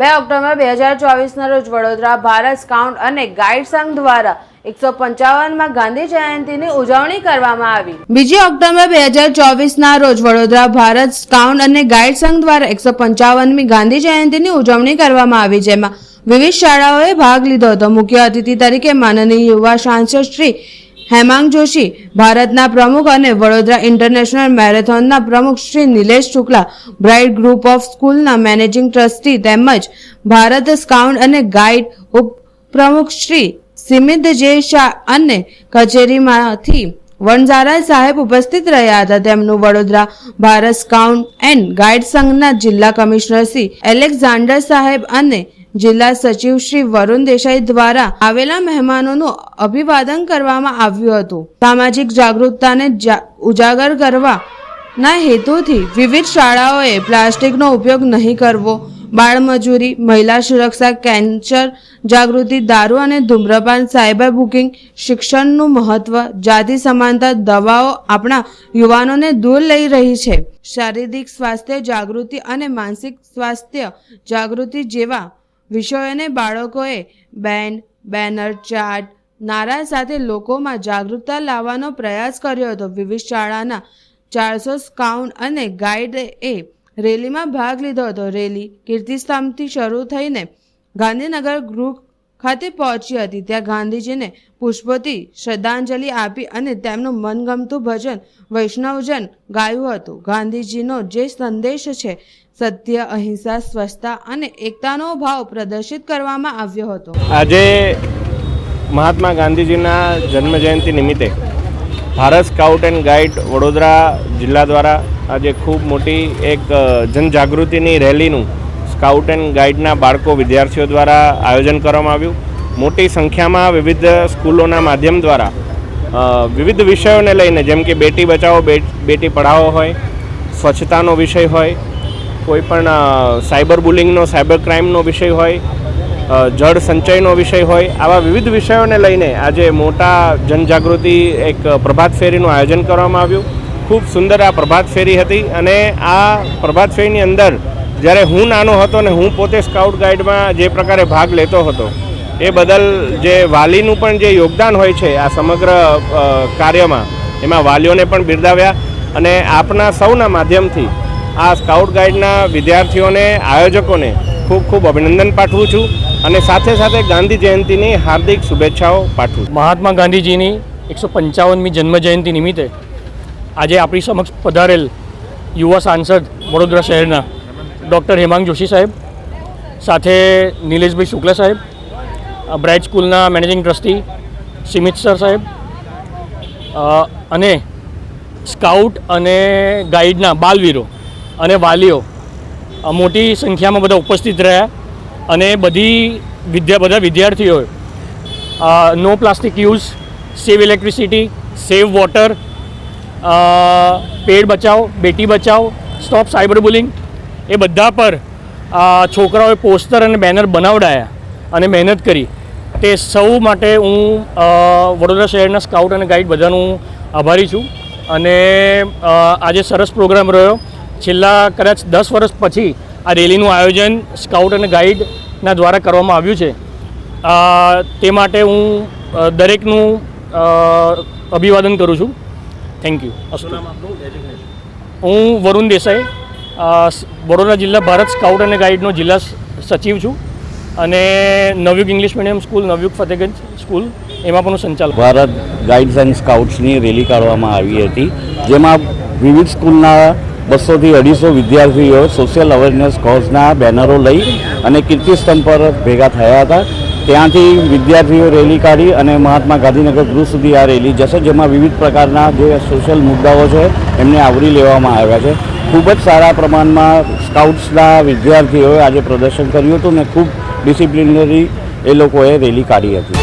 2 October 2024ના રોજ Vadodara Bharat scout અને guide સંઘ દ્વારા 155માં ગાંધી જયંતિની ઉજવણી કરવામાં આવી। 2 ઓક્ટોબર 2024ના રોજ વડોદરા ભારત સ્કાઉટ અને ગાઈડ સંઘ દ્વારા 155મી ગાંધી જયંતિની ઉજવણી કરવામાં આવી, જેમાં વિવિધ શાળાઓએ ભાગ લીધો હતો। મુખ્ય અતિથિ તરીકે માનનીય યુવા સાંસદ શ્રી हेमांग जोशी, भारतना प्रमुख और वडोदरा इंटरनेशनल मैरेथोनना प्रमुख Shri Nilesh Shukla, bright group of स्कूलना मैनेजिंग ट्रस्टी तेमज भारत स्काउट और गाइड उप प्रमुख श्री सिमित जे शाह अने कचेरीमांथी वणजारा साहेब उपस्थित रह्या हता। तेमनुं Vadodara Bharat scout and guide संघना जिला कमिश्नर श्री एलेक्जेंडर साहेब अने जिला सचिव श्री वरुण देसाई द्वारा आवेला मेहमानों अभिवादन करवामां आव्युं हतुं। सामाजिक जागरूकताने उजागर करवाना हेतुथी विविध शाळाओए प्लास्टिकनो उपयोग नहीं करवो, बाळमजूरी, महिला सुरक्षा, कैंसर जागृति, दारू अने धूम्रपान, साइबर बुकिंग, शिक्षणनुं महत्व, जाति समानता, दवाओ आपणा युवानोने दूर लई रही छे। शारीरिक स्वास्थ्य जागृति अने मानसिक स्वास्थ्य जागृति जेवा विषयोने बाळकोए बेन्ड, बेनर, चार्ट, नारा साथे लोकोमां जागरूकता लावવાનો प्रयास कर्यो हतो। विविध शाळाना 400 स्काउट अने गाइड ए रेलीमां भाग लीधो हतो। रेली कीर्तिस्तंभथी शरू थईने गांधीनगर गृह खाते पहोंची हती। त्यां गांधीजीने पुष्पोथी श्रद्धांजलि आपी अने तेमनुं मनगमतुं भजन वैष्णवजन गायुं हतुं। गांधीजीनो जे संदेश छे सत्य, अहिंसा, स्वच्छता અને એકતાનો ભાવ પ્રદર્શિત કરવામાં આવ્યો હતો। આજે મહાત્મા ગાંધીજીના જન્મજયંતિ નિમિત્તે Bharat scout and guide Vadodara જિલ્લા દ્વારા આજે ખૂબ મોટી એક જનજાગૃતિની રેલીનું સ્કાઉટ એન્ડ ગાઈડના બાળકો વિદ્યાર્થીઓ દ્વારા આયોજન કરવામાં આવ્યું। મોટી સંખ્યામાં વિવિધ સ્કૂલોના માધ્યમ દ્વારા વિવિધ વિષયોને લઈને, જેમ કે બેટી બચાવો બેટી પઢાઓ હોય, સ્વચ્છતાનો વિષય હોય, कोईपण साइबर बुलिंगनो, साइबर क्राइमनो विषय होय, जल संचयनो विषय होय, आवा विविध विषयोने लईने आजे मोटा जनजागृति एक प्रभात फेरीनुं आयोजन करवामां आव्युं। खूब सुंदर आ प्रभात फेरी हती अने आ प्रभात फेरीनी अंदर ज्यारे हूँ नानो हतो ने हूँ पोते स्काउट गाइडमां जे प्रकारे भाग लेतो हतो ए बदल जे वालीनुं पण जे योगदान होय छे आ समग्र कार्यमां एमां वालीओने पण बिरदाव्या अने आपना सौना माध्यमथी आ स्काउट गाइडना विद्यार्थीओने आयोजकोने खूब खूब अभिनंदन पाठवुं छुं अने साथे साथे गांधी जयंतीनी हार्दिक शुभेच्छाओ पाठवुं। महात्मा गांधीजीनी 155મી जन्मजयंती निमित्ते आज अपनी समक्ष पधारेल युवा सांसद वडोदरा शहरना डॉक्टर हेमांग जोशी साहेब, साथे नीलेश भाई शुक्ला साहेब, ब्राइट स्कूलना मैनेजिंग ट्रस्टी सिमित सर साहेब अने स्काउट अने गाइडना बालवीरो અને વાલીઓ મોટી સંખ્યામાં બધા ઉપસ્થિત રહ્યા અને બધા વિદ્યાર્થીઓએ નો પ્લાસ્ટિક યુઝ, સેવ ઇલેક્ટ્રિસિટી, સેવ વોટર, પેડ બચાવો, Beti Bachao, stop cyber bullying એ બધા પર છોકરાઓએ પોસ્ટર અને બેનર બનાવડાયા અને મહેનત કરી। તે સૌ માટે હું વડોદરા શહેરના સ્કાઉટ અને ગાઈડ બધાનું આભારી છું અને આજે સરસ પ્રોગ્રામ રહ્યો। છેલ્લા કદાચ 10 વર્ષ પછી આ રેલીનું આયોજન સ્કાઉટ અને ગાઈડના દ્વારા કરવામાં આવ્યું છે। તે માટે હું દરેકનું અભિવાદન કરું છું। Thank you. હું વરુણ દેસાઈ, વડોદરા જિલ્લા ભારત સ્કાઉટ અને ગાઈડનો જિલ્લા સચિવ છું અને નવયુગ ઇંગ્લિશ મીડિયમ સ્કૂલ, નવયુગ ફતેગંજ સ્કૂલ એમાં પણ હું સંચાલક। ભારત ગાઈડ્સ એન્ડ સ્કાઉટ્સની રેલી કાઢવામાં આવી હતી, જેમાં વિવિધ સ્કૂલના 200 થી 250 વિદ્યાર્થીઓ સોશિયલ અવેરનેસ કોઝના બેનરો લઈ અને કીર્તિસ્તંભ પર ભેગા થયા હતા। ત્યાંથી વિદ્યાર્થીઓ રેલી કાઢી અને મહાત્મા ગાંધીનગર ગૃહ સુધી આ રેલી જશે, જેમાં વિવિધ પ્રકારના જે સોશિયલ મુદ્દાઓ છે એમને આવરી લેવામાં આવ્યા છે। ખૂબ જ સારા પ્રમાણમાં સ્કાઉટ્સના વિદ્યાર્થીઓએ આજે પ્રદર્શન કર્યું હતું અને ખૂબ ડિસિપ્લિનરી એ લોકોએ રેલી કાઢી હતી।